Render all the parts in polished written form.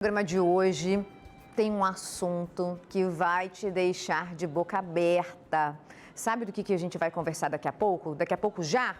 O programa de hoje tem um assunto que vai te deixar de boca aberta. Sabe do que a gente vai conversar daqui a pouco? Daqui a pouco já?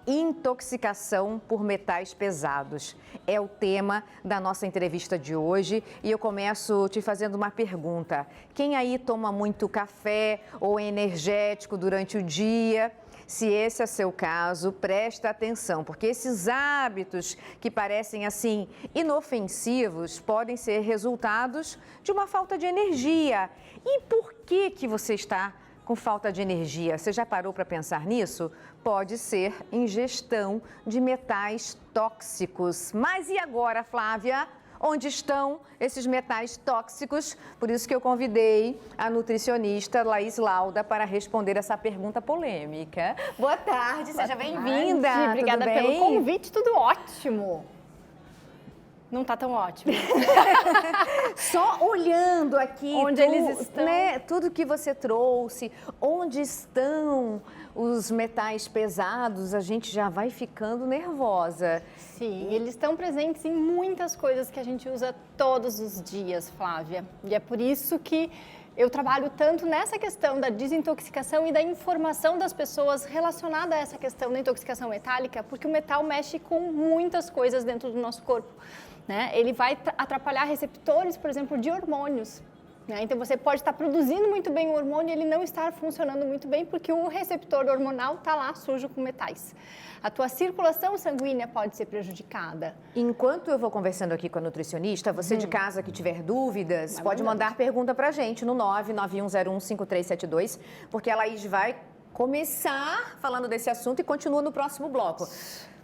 Intoxicação por metais pesados. É o tema da nossa entrevista de hoje e eu começo te fazendo uma pergunta. Quem aí toma muito café ou energético durante o dia? Se esse é seu caso, presta atenção, porque esses hábitos que parecem assim inofensivos podem ser resultados de uma falta de energia. E por que você está com falta de energia? Você já parou para pensar nisso? Pode ser ingestão de metais tóxicos. Mas e agora, Flávia? Onde estão esses metais tóxicos? Por isso que eu convidei a nutricionista Laís Lauda para responder essa pergunta polêmica. Boa tarde, seja bem-vinda. Obrigada pelo convite, tudo ótimo. Não tá tão ótimo. Só olhando aqui onde eles estão, né, tudo que você trouxe, onde estão os metais pesados, a gente já vai ficando nervosa. Sim, eles estão presentes em muitas coisas que a gente usa todos os dias, Flávia. E é por isso que eu trabalho tanto nessa questão da desintoxicação e da informação das pessoas relacionada a essa questão da intoxicação metálica, porque o metal mexe com muitas coisas dentro do nosso corpo, né? Ele vai atrapalhar receptores, por exemplo, de hormônios. Então, você pode estar produzindo muito bem o hormônio e ele não estar funcionando muito bem porque o receptor hormonal está lá sujo com metais. A tua circulação sanguínea pode ser prejudicada. Enquanto eu vou conversando aqui com a nutricionista, você de casa que tiver dúvidas, pode mandar pergunta pra gente no 991015372, porque a Laís vai começar falando desse assunto e continua no próximo bloco.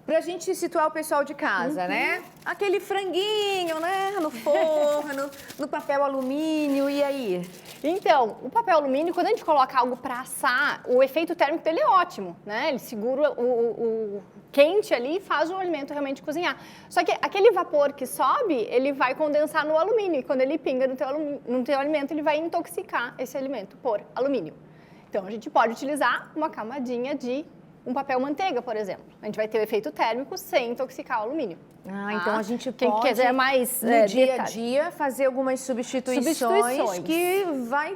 Pra gente situar o pessoal de casa, né? Aquele franguinho, né? No forno, no papel alumínio, e aí? Então, o papel alumínio, quando a gente coloca algo para assar, o efeito térmico dele é ótimo, né? Ele segura o quente ali e faz o alimento realmente cozinhar. Só que aquele vapor que sobe, ele vai condensar no alumínio, e quando ele pinga no teu alimento, ele vai intoxicar esse alimento por alumínio. Então, a gente pode utilizar uma camadinha de um papel manteiga, por exemplo. A gente vai ter o efeito térmico sem intoxicar o alumínio. Então a gente Quem pode, quiser mais no dia a dia, fazer algumas substituições que vai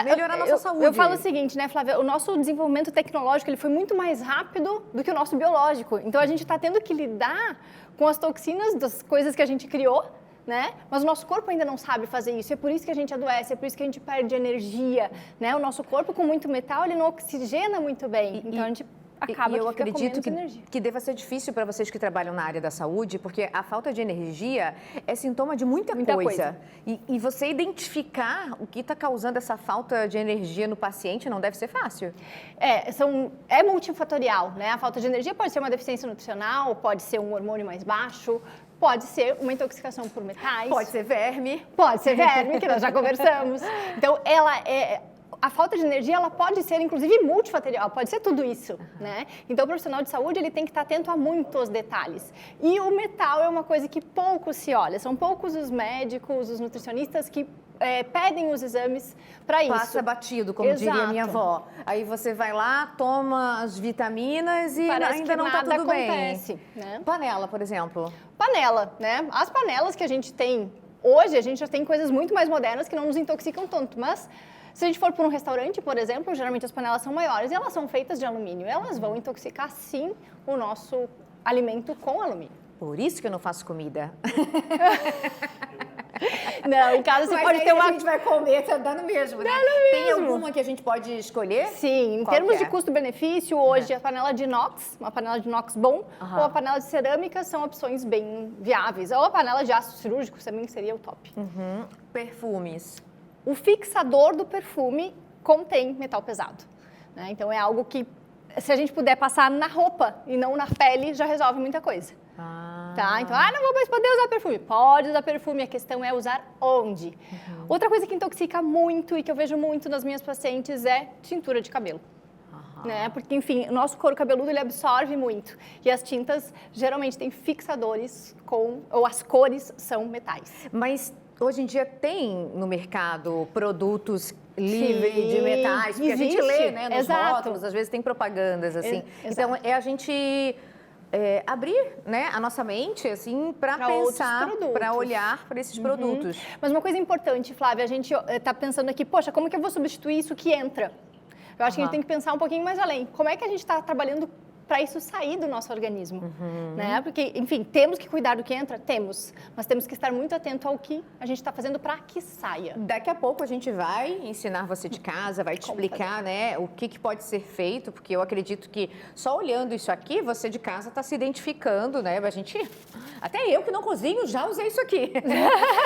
melhorar a nossa saúde. Eu falo o seguinte, né, Flávia? O nosso desenvolvimento tecnológico ele foi muito mais rápido do que o nosso biológico. Então a gente está tendo que lidar com as toxinas das coisas que a gente criou, né? Mas o nosso corpo ainda não sabe fazer isso, é por isso que a gente adoece, é por isso que a gente perde energia, né? O nosso corpo com muito metal, ele não oxigena muito bem, então a gente acaba eu que fica acredito com menos energia. que deva ser difícil para vocês que trabalham na área da saúde, porque a falta de energia é sintoma de muita coisa. E você identificar o que está causando essa falta de energia no paciente não deve ser fácil. É multifatorial, né? A falta de energia pode ser uma deficiência nutricional, pode ser um hormônio mais baixo, pode ser uma intoxicação por metais. Pode ser verme. Pode ser verme, que nós já conversamos. Então, a falta de energia, ela pode ser, inclusive, multifatorial, pode ser tudo isso, né? Então, o profissional de saúde, ele tem que estar atento a muitos detalhes. E o metal é uma coisa que pouco se olha, são poucos os médicos, os nutricionistas que pedem os exames para isso. Passa batido, como diria a minha avó. Aí você vai lá, toma as vitaminas e parece ainda que não está tudo acontece, bem. Né? Panela, por exemplo. Panela, né? As panelas que a gente tem hoje, a gente já tem coisas muito mais modernas que não nos intoxicam tanto, mas se a gente for para um restaurante, por exemplo, geralmente as panelas são maiores e elas são feitas de alumínio. Elas vão intoxicar, sim, o nosso alimento com alumínio. Por isso que eu não faço comida. Não, em casa você pode ter uma... a gente vai comer, tá dando mesmo, né? Tem alguma que a gente pode escolher? Sim, em termos de custo-benefício, hoje a panela de inox, uma panela de inox bom, ou a panela de cerâmica são opções bem viáveis. Ou a panela de aço cirúrgico também seria o top. Perfumes. O fixador do perfume contém metal pesado, né? Então é algo que, se a gente puder passar na roupa e não na pele, já resolve muita coisa. Tá? Então, não vou mais poder usar perfume. Pode usar perfume, a questão é usar onde. Outra coisa que intoxica muito e que eu vejo muito nas minhas pacientes é tintura de cabelo. Né? Porque, enfim, o nosso couro cabeludo ele absorve muito. E as tintas geralmente têm fixadores ou as cores são metais. Mas hoje em dia tem no mercado produtos livres de metais, porque a gente lê, né, nos rótulos, às vezes tem propagandas assim. Então, é a gente abrir, né, a nossa mente, assim, para pensar, para olhar para esses produtos. Mas uma coisa importante, Flávia, a gente está pensando aqui, poxa, como que eu vou substituir isso que entra? Eu acho que a gente tem que pensar um pouquinho mais além. Como é que a gente está trabalhando para isso sair do nosso organismo, né? Porque, enfim, temos que cuidar do que entra? Temos, mas temos que estar muito atento ao que a gente está fazendo para que saia. Daqui a pouco a gente vai ensinar você de casa, vai te explicar, né, o que pode ser feito, porque eu acredito que só olhando isso aqui, você de casa está se identificando, né? Até eu que não cozinho já usei isso aqui,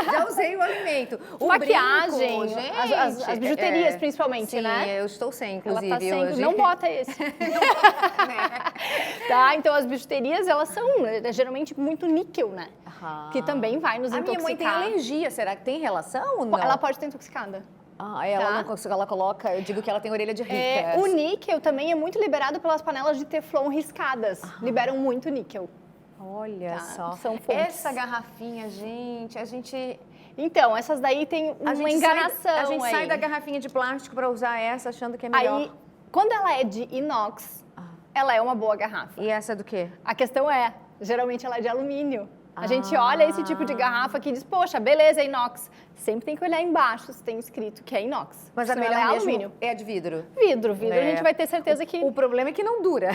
já usei o alimento. Maquiagem, brinco, gente, as bijuterias principalmente, sim, né? Sim, eu estou sem, inclusive, ela tá sem, hoje. Não bota esse. Não bota, né? Tá, então as bijuterias, elas são geralmente muito níquel, né? Que também vai nos intoxicar. A minha mãe tem alergia, será que tem relação ou não? Ela pode estar intoxicada. Ela coloca, eu digo que ela tem orelha de rica. O níquel também é muito liberado pelas panelas de teflon riscadas. Liberam muito níquel. Olha só. São fontes. Essa garrafinha, gente, Então, essas daí tem uma enganação. A gente sai da garrafinha de plástico para usar essa achando que é melhor. Aí, quando ela é de inox, ela é uma boa garrafa. E essa é do quê? A questão geralmente ela é de alumínio. A gente olha esse tipo de garrafa que diz, poxa, beleza, é inox. Sempre tem que olhar embaixo se tem escrito que é inox. Mas a melhor é alumínio. É a de vidro? Vidro, a gente vai ter certeza que... O problema é que não dura.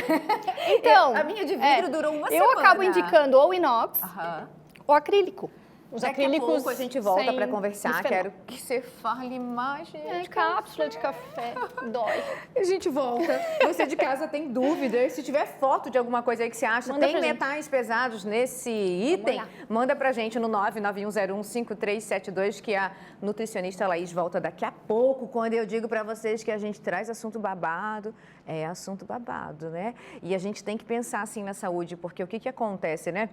Então... a minha de vidro durou uma semana. Eu acabo indicando ou inox ou acrílico. Os acrílicos, a pouco a gente volta para conversar. Quero que você fale mais, gente. Cápsula de café, dói. A gente volta. Você de casa tem dúvida? Se tiver foto de alguma coisa aí que você acha, tem metais pesados nesse item, manda pra gente no 991015372, que a nutricionista Laís volta daqui a pouco, quando eu digo para vocês que a gente traz assunto babado. É assunto babado, né? E a gente tem que pensar assim na saúde, porque o que acontece, né?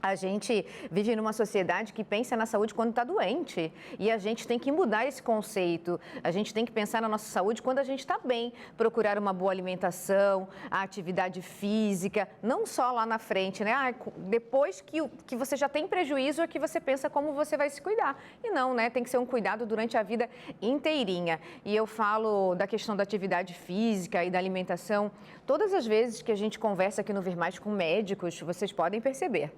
A gente vive numa sociedade que pensa na saúde quando está doente e a gente tem que mudar esse conceito. A gente tem que pensar na nossa saúde quando a gente está bem, procurar uma boa alimentação, a atividade física, não só lá na frente, né? Depois que você já tem prejuízo é que você pensa como você vai se cuidar. E não, né? Tem que ser um cuidado durante a vida inteirinha. E eu falo da questão da atividade física e da alimentação. Todas as vezes que a gente conversa aqui no Ver Mais com médicos, vocês podem perceber.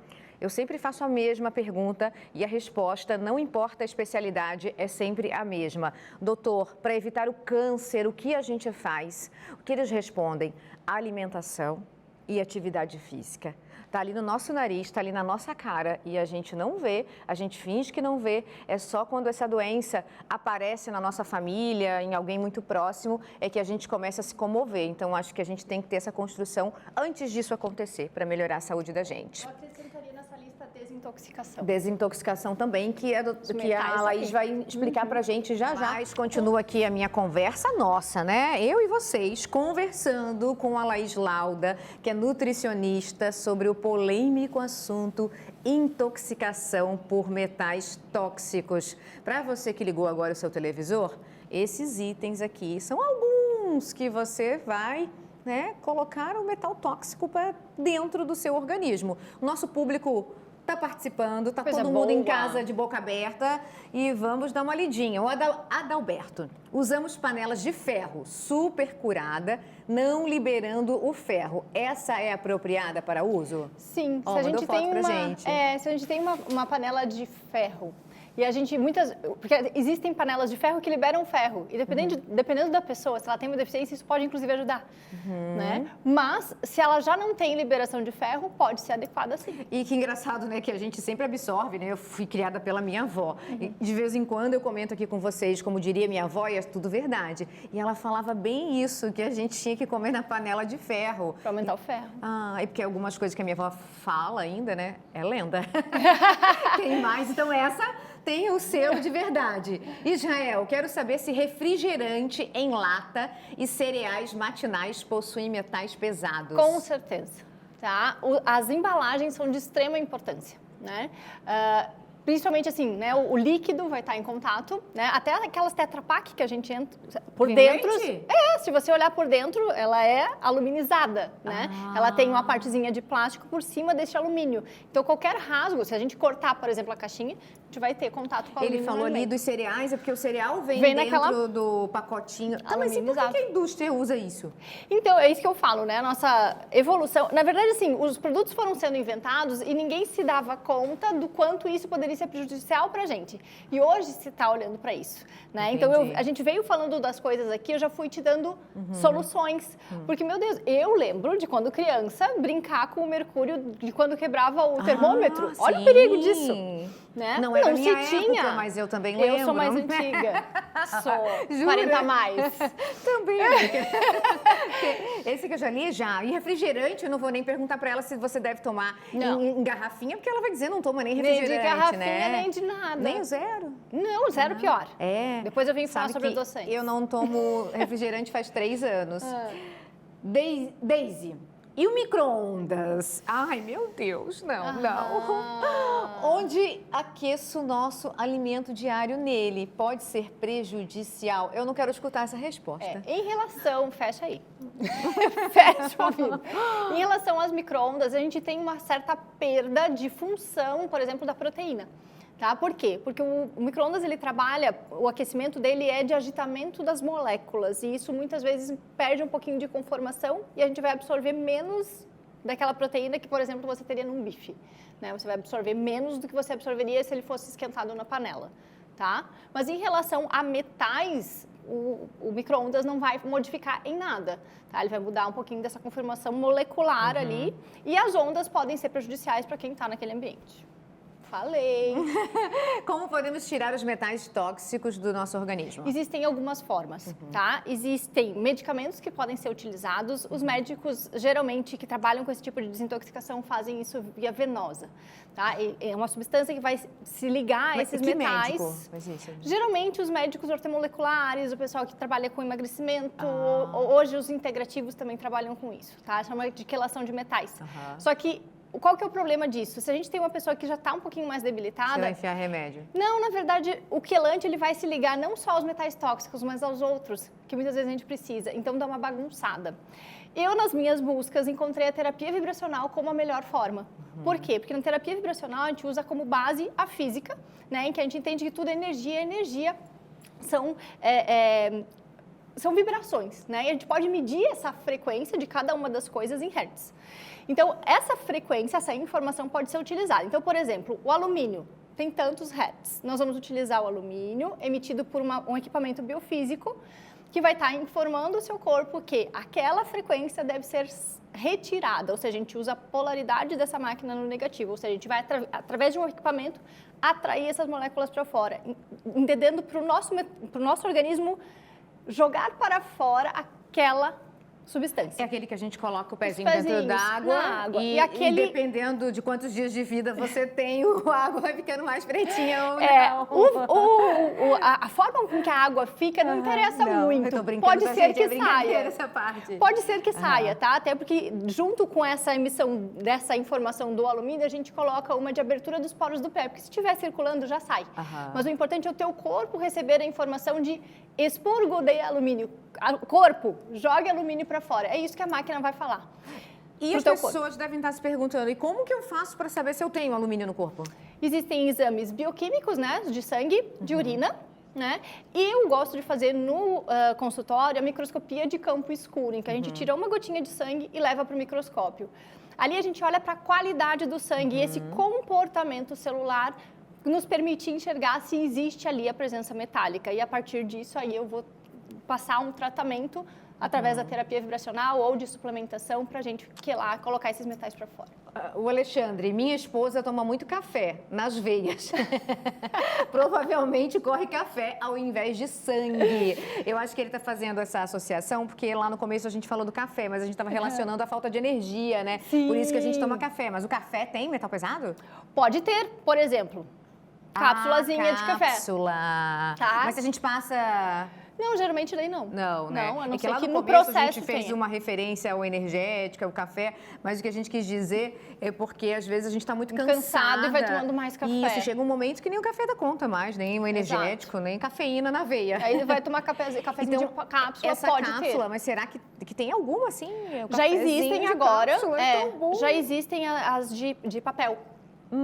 Eu sempre faço a mesma pergunta e a resposta, não importa a especialidade, é sempre a mesma. Doutor, para evitar o câncer, o que a gente faz? O que eles respondem? Alimentação e atividade física. Está ali no nosso nariz, está ali na nossa cara e a gente não vê, a gente finge que não vê. É só quando essa doença aparece na nossa família, em alguém muito próximo, é que a gente começa a se comover. Então, acho que a gente tem que ter essa construção antes disso acontecer, para melhorar a saúde da gente. Eu acrescentaria nessa lista desintoxicação. Desintoxicação também, que a Laís vai explicar para a gente já. Mas continua aqui a minha conversa nossa, né? Eu e vocês conversando com a Laís Lauda, que é nutricionista, sobre o polêmico assunto intoxicação por metais tóxicos. Para você que ligou agora o seu televisor, esses itens aqui são alguns que você vai, né, colocar o metal tóxico para dentro do seu organismo. O nosso público está participando, está todo mundo em casa de boca aberta e vamos dar uma lidinha. O Adalberto, usamos panelas de ferro super curada, não liberando o ferro. Essa é apropriada para uso? Sim, se a gente tem uma panela de ferro e a gente porque existem panelas de ferro que liberam ferro e dependendo da pessoa, se ela tem uma deficiência, isso pode inclusive ajudar, né? Mas se ela já não tem liberação de ferro, pode ser adequada sim. E que engraçado, né, que a gente sempre absorve, né? Eu fui criada pela minha avó. E de vez em quando eu comento aqui com vocês, como diria minha avó, e é tudo verdade. E ela falava bem isso, que a gente tinha que comer na panela de ferro. Para aumentar o ferro. E porque algumas coisas que a minha avó fala ainda, né, é lenda. Tem mais, então essa tem o selo de verdade. Israel, quero saber se refrigerante em lata e cereais matinais possuem metais pesados. Com certeza, tá? As embalagens são de extrema importância, né? Principalmente assim, né? O líquido vai estar em contato, né? Até aquelas Tetra Pak que a gente entra por dentro. Se você olhar por dentro, ela é aluminizada, né? Ela tem uma partezinha de plástico por cima desse alumínio. Então, qualquer rasgo, se a gente cortar, por exemplo, a caixinha, a gente gente vai ter contato com o alumínio. Ele falou ali dos cereais, é porque o cereal vem dentro do pacotinho. Tá, mas e por que a indústria usa isso? Então, é isso que eu falo, né? A nossa evolução... Na verdade, assim, os produtos foram sendo inventados e ninguém se dava conta do quanto isso poderia ser prejudicial pra gente. E hoje se está olhando para isso, né? Então, a gente veio falando das coisas aqui, eu já fui te dando soluções. Porque, meu Deus, eu lembro de quando criança brincar com o mercúrio, de quando quebrava o termômetro. Olha o perigo disso. Né? Não era minha época, mas eu também lembro. Eu sou mais antiga. Sou. 40 a mais. Também. Esse que eu já li, já. E refrigerante, eu não vou nem perguntar para ela se você deve tomar em garrafinha, porque ela vai dizer não toma nem refrigerante, nem de garrafinha, né? Nem de nada. Nem o zero? Não, zero pior. É. Depois eu vim falar sobre adoçantes. Eu não tomo refrigerante faz 3 anos. Daisy. E o micro-ondas? Ai, meu Deus, não. Onde aqueço o nosso alimento diário nele? Pode ser prejudicial? Eu não quero escutar essa resposta. Em relação, fecha aí. Fecha o ouvido. Em relação às micro-ondas, a gente tem uma certa perda de função, por exemplo, da proteína. Tá? Por quê? Porque o micro-ondas, ele trabalha, o aquecimento dele é de agitamento das moléculas e isso muitas vezes perde um pouquinho de conformação e a gente vai absorver menos daquela proteína que, por exemplo, você teria num bife. Né? Você vai absorver menos do que você absorveria se ele fosse esquentado na panela. Tá? Mas em relação a metais, o micro-ondas não vai modificar em nada. Tá? Ele vai mudar um pouquinho dessa conformação molecular ali e as ondas podem ser prejudiciais para quem está naquele ambiente. Falei. Como podemos tirar os metais tóxicos do nosso organismo? Existem algumas formas, tá? Existem medicamentos que podem ser utilizados. Os médicos, geralmente, que trabalham com esse tipo de desintoxicação, fazem isso via venosa, tá? É uma substância que vai se ligar a esses metais. Médico faz isso? Geralmente, os médicos ortomoleculares, o pessoal que trabalha com emagrecimento, hoje os integrativos também trabalham com isso, tá? Chama de quelação de metais. Só que qual que é o problema disso? Se a gente tem uma pessoa que já está um pouquinho mais debilitada... Você vai enfiar remédio? Não, na verdade, o quelante ele vai se ligar não só aos metais tóxicos, mas aos outros, que muitas vezes a gente precisa. Então, dá uma bagunçada. Eu, nas minhas buscas, encontrei a terapia vibracional como a melhor forma. Por quê? Porque na terapia vibracional a gente usa como base a física, né, em que a gente entende que tudo é energia. Energia são vibrações, né? E a gente pode medir essa frequência de cada uma das coisas em hertz. Então, essa frequência, essa informação pode ser utilizada. Então, por exemplo, o alumínio tem tantos hertz. Nós vamos utilizar o alumínio emitido por um equipamento biofísico que vai estar informando o seu corpo que aquela frequência deve ser retirada, ou seja, a gente usa a polaridade dessa máquina no negativo, ou seja, a gente vai, através de um equipamento, atrair essas moléculas para fora, entendendo para o nosso organismo jogar para fora aquela substância. É aquele que a gente coloca o pezinho dentro d'água e dependendo de quantos dias de vida você tem, a água vai ficando mais pretinha ou não. A forma com que a água fica não interessa muito. Eu tô brincando, pode ser que saia. Essa parte. Pode ser que saia, tá? Até porque junto com essa emissão dessa informação do alumínio, a gente coloca uma de abertura dos poros do pé, porque se estiver circulando já sai. Mas o importante é o teu corpo receber a informação de expurgo de alumínio. Corpo, jogue alumínio para fora. É isso que a máquina vai falar. E as pessoas devem estar se perguntando, e como que eu faço para saber se eu tenho alumínio no corpo? Existem exames bioquímicos, né, de sangue, de urina, né? E eu gosto de fazer no consultório a microscopia de campo escuro, em que a gente tira uma gotinha de sangue e leva para o microscópio. Ali a gente olha para a qualidade do sangue e esse comportamento celular nos permite enxergar se existe ali a presença metálica. E a partir disso aí eu vou passar um tratamento através da terapia vibracional ou de suplementação para a gente colocar esses metais para fora. O Alexandre, minha esposa toma muito café nas veias. Provavelmente corre café ao invés de sangue. Eu acho que ele está fazendo essa associação porque lá no começo a gente falou do café, mas a gente estava relacionando a falta de energia, né? Sim. Por isso que a gente toma café. Mas o café tem metal pesado? Pode ter, por exemplo, cápsulazinha de café. Cápsula. Tá. Mas se a gente passa... Não, geralmente daí não. Não, né? Não, a não é que ser lá que no no começo processo a gente fez uma referência ao energético, ao café, mas o que a gente quis dizer é porque às vezes a gente está muito cansado e vai tomando mais café. Isso, chega um momento que nem o café dá conta mais, nem o energético, nem cafeína na veia. Aí vai tomar cafezinho então, de cápsula, essa pode cápsula, ter. mas será que tem alguma assim? Já existem agora, cápsula, é tão bom. já existem as de papel.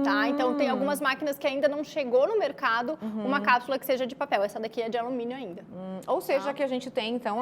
tá? Então, tem algumas máquinas que ainda não chegou no mercado uma cápsula que seja de papel. Essa daqui é de alumínio ainda. Ou seja, que a gente tem, então,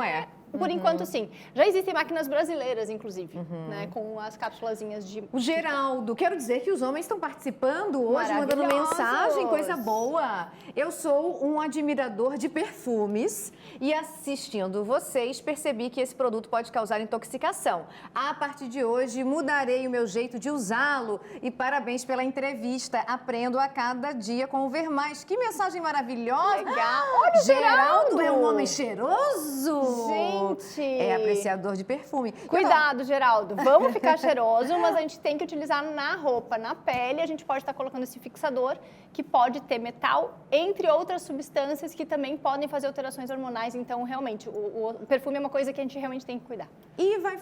Por enquanto, sim. Já existem máquinas brasileiras, inclusive, né? Com as cápsulazinhas de... O Geraldo, quero dizer que os homens estão participando hoje, mandando mensagem, coisa boa. Eu sou um admirador de perfumes e assistindo vocês, percebi que esse produto pode causar intoxicação. A partir de hoje, mudarei o meu jeito de usá-lo e parabéns pela entrevista. Aprendo a cada dia com o Ver Mais. Que mensagem maravilhosa. Legal. Olha, Geraldo é um homem cheiroso. Gente! É apreciador de perfume. Cuidado, Geraldo. Vamos ficar cheiroso, mas a gente tem que utilizar na roupa, na pele. A gente pode estar colocando esse fixador que pode ter metal, entre outras substâncias que também podem fazer alterações hormonais. Então, realmente, o perfume é uma coisa que a gente realmente tem que cuidar. E vai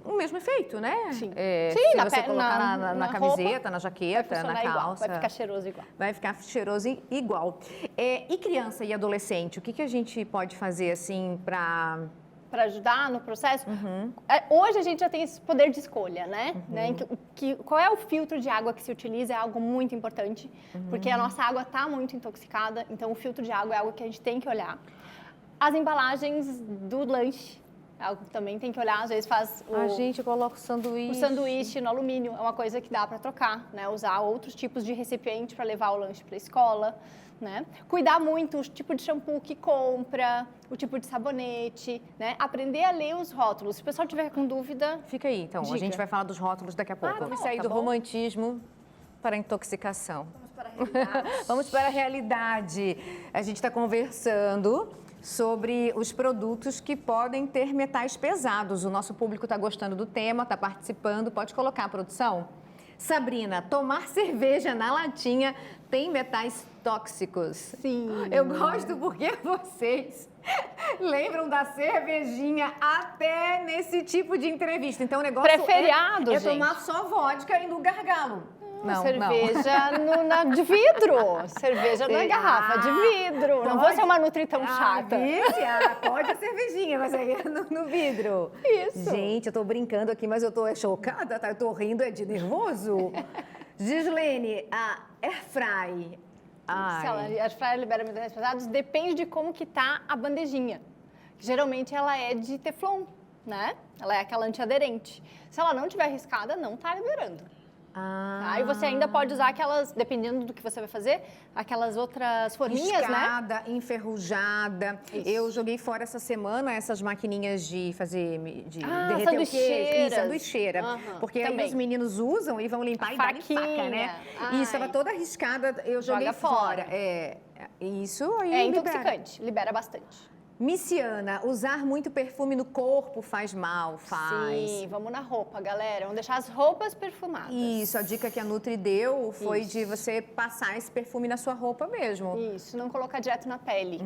o mesmo efeito, né? Sim. Se na você pele, colocar na camiseta, roupa, na jaqueta, na calça. Igual, vai ficar cheiroso igual. Vai ficar cheiroso igual. E criança e adolescente, o que a gente pode fazer assim para ajudar no processo? Hoje a gente já tem esse poder de escolha, né? Qual é o filtro de água que se utiliza é algo muito importante, porque a nossa água está muito intoxicada, então o filtro de água é algo que a gente tem que olhar. As embalagens do lanche, é algo que também tem que olhar, às vezes faz a gente coloca o sanduíche. O sanduíche no alumínio é uma coisa que dá para trocar, né? Usar outros tipos de recipiente para levar o lanche para a escola. Né? Cuidar muito o tipo de shampoo que compra, o tipo de sabonete, né? Aprender a ler os rótulos. Se o pessoal tiver com dúvida... Fica aí, então. Diga. A gente vai falar dos rótulos daqui a pouco. Vamos sair do romantismo para a intoxicação. Vamos para a realidade. Vamos para a realidade. A gente está conversando sobre os produtos que podem ter metais pesados. O nosso público está gostando do tema, está participando. Pode colocar, produção? Sabrina, tomar cerveja na latinha tem metais tóxicos. Sim. Eu gosto porque vocês lembram da cervejinha até nesse tipo de entrevista. Então o negócio preferiado, é gente. Tomar só vodka e no gargalo. Não, cerveja de vidro. Cerveja na garrafa de vidro. Não vou ser uma nutri tão chata. Pode a cervejinha, mas aí é no vidro. Isso. Gente, eu tô brincando aqui, mas eu tô chocada, tá? Eu tô rindo de nervoso. Gislene, a Airfry. Se a Airfryer libera metais pesados, depende de como que tá a bandejinha. Geralmente ela é de teflon, né? Ela é aquela antiaderente. Se ela não tiver riscada, não tá liberando. E você ainda pode usar aquelas, dependendo do que você vai fazer, aquelas outras forminhas, riscada, né? Enferrujada. Isso. Eu joguei fora essa semana essas maquininhas de fazer, de derreter sanduicheiras. o queijo. Sanduicheira. Porque também. aí os meninos usam e vão limpar e dar faca, né? E estava toda arriscada, eu joguei fora. Isso aí é intoxicante, libera bastante. Miciana, usar muito perfume no corpo faz mal, faz. Sim, vamos na roupa, galera. Vamos deixar as roupas perfumadas. Isso, a dica que a Nutri deu foi de você passar esse perfume na sua roupa mesmo. Isso, não colocar direto na pele.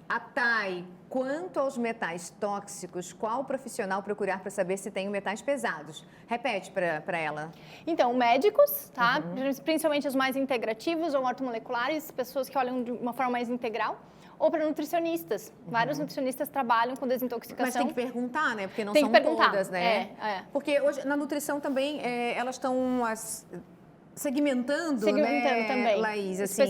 A Thay, quanto aos metais tóxicos, qual profissional procurar para saber se tem metais pesados? Repete para ela. Então, médicos, tá? Principalmente os mais integrativos ou ortomoleculares, pessoas que olham de uma forma mais integral. Ou para nutricionistas. Vários nutricionistas trabalham com desintoxicação. Mas tem que perguntar, né? Porque não tem são que perguntar. todas, né? Porque hoje na nutrição também elas estão segmentando, né, também. Laís, assim.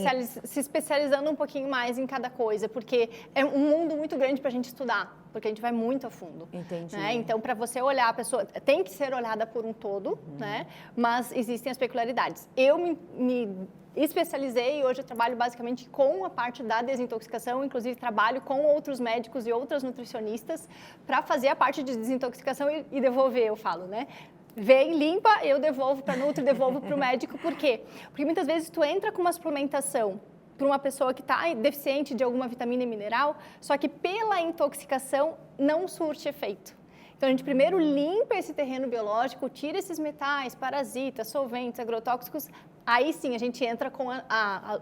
Se especializando um pouquinho mais em cada coisa, porque é um mundo muito grande para a gente estudar, porque a gente vai muito a fundo. Entendi. Né? Então, para você olhar a pessoa, tem que ser olhada por um todo, né? Mas existem as peculiaridades. Eu me especializei e hoje eu trabalho basicamente com a parte da desintoxicação, inclusive trabalho com outros médicos e outras nutricionistas para fazer a parte de desintoxicação e devolver, eu falo, né? Vem, limpa, eu devolvo para a Nutri, devolvo para o médico. Por quê? Porque muitas vezes tu entra com uma suplementação para uma pessoa que está deficiente de alguma vitamina e mineral, só que pela intoxicação não surte efeito. Então, a gente primeiro limpa esse terreno biológico, tira esses metais, parasitas, solventes, agrotóxicos, aí sim a gente entra com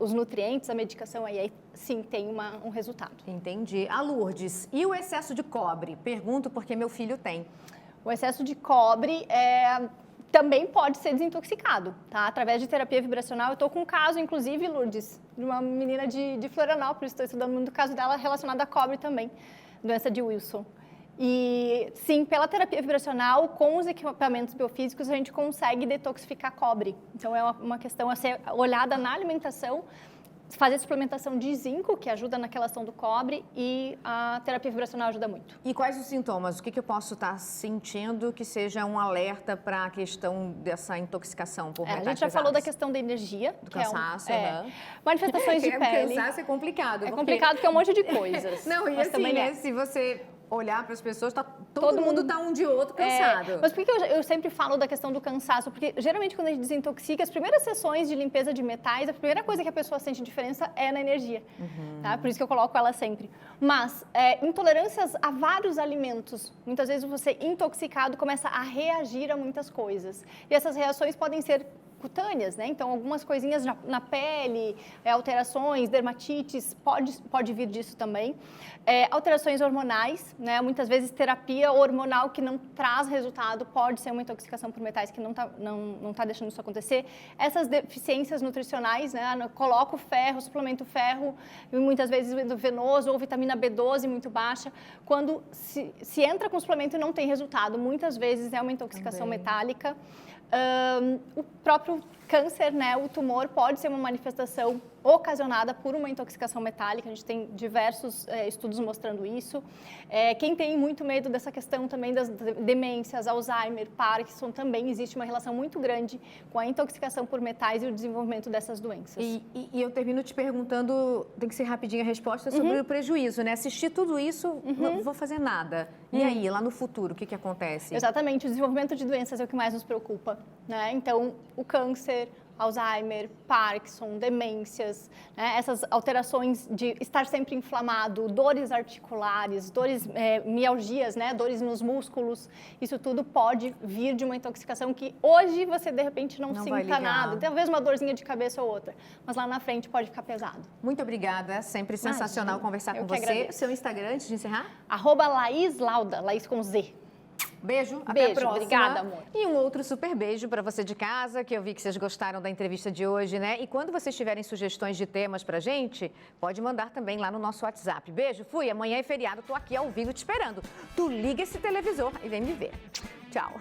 os nutrientes, a medicação, aí sim tem um resultado. Entendi. A Lourdes, e o excesso de cobre? Pergunto porque meu filho tem. O excesso de cobre também pode ser desintoxicado, tá? Através de terapia vibracional. Eu estou com um caso, inclusive, Lourdes, de uma menina de Florianópolis, estou estudando muito o caso dela relacionado a cobre também, doença de Wilson. E sim, pela terapia vibracional, com os equipamentos biofísicos, a gente consegue detoxificar cobre. Então é uma questão a ser olhada na alimentação, fazer suplementação de zinco, que ajuda na quelação do cobre, e a terapia vibracional ajuda muito. E quais os sintomas? O que eu posso estar sentindo que seja um alerta para a questão dessa intoxicação por metais A gente já pesados? falou da questão da energia. Do cansaço, manifestações de pele. Cansaço é complicado. Complicado porque é um monte de coisas. Não, e mas assim, também né, se você olhar para as pessoas, todo mundo está um de outro cansado. Mas por que eu sempre falo da questão do cansaço? Porque geralmente quando a gente desintoxica, as primeiras sessões de limpeza de metais, a primeira coisa que a pessoa sente diferença é na energia. Tá? Por isso que eu coloco ela sempre. Mas intolerâncias a vários alimentos. Muitas vezes você intoxicado começa a reagir a muitas coisas. E essas reações podem ser cutâneas, né? Então, algumas coisinhas na pele, alterações, dermatites, pode vir disso também. Alterações hormonais, né? Muitas vezes terapia hormonal que não traz resultado pode ser uma intoxicação por metais que não tá deixando isso acontecer. Essas deficiências nutricionais, né? Coloco ferro, suplemento ferro, e muitas vezes venoso ou vitamina B12 muito baixa. Quando se entra com suplemento e não tem resultado, muitas vezes é uma intoxicação metálica. O próprio câncer, né, o tumor pode ser uma manifestação ocasionada por uma intoxicação metálica, a gente tem diversos estudos mostrando isso. Quem tem muito medo dessa questão também das demências, Alzheimer, Parkinson, também existe uma relação muito grande com a intoxicação por metais e o desenvolvimento dessas doenças. E eu termino te perguntando, tem que ser rapidinho a resposta, sobre o prejuízo, né? Assistir tudo isso, não vou fazer nada. E aí, lá no futuro, o que acontece? Exatamente, o desenvolvimento de doenças é o que mais nos preocupa, né? Então, o câncer, Alzheimer, Parkinson, demências, né? Essas alterações de estar sempre inflamado, dores articulares, dores, mialgias, né? Dores nos músculos, isso tudo pode vir de uma intoxicação que hoje você de repente não sinta nada, talvez uma dorzinha de cabeça ou outra, mas lá na frente pode ficar pesado. Muito obrigada, é sempre sensacional conversar com você. Agradeço. Seu Instagram, antes de encerrar? @Laís Lauda, Laís com Z. Beijo, até a próxima. Obrigada, amor. E um outro super beijo para você de casa, que eu vi que vocês gostaram da entrevista de hoje, né? E quando vocês tiverem sugestões de temas pra gente, pode mandar também lá no nosso WhatsApp. Beijo, fui, amanhã é feriado, tô aqui ao vivo te esperando. Tu liga esse televisor e vem me ver. Tchau.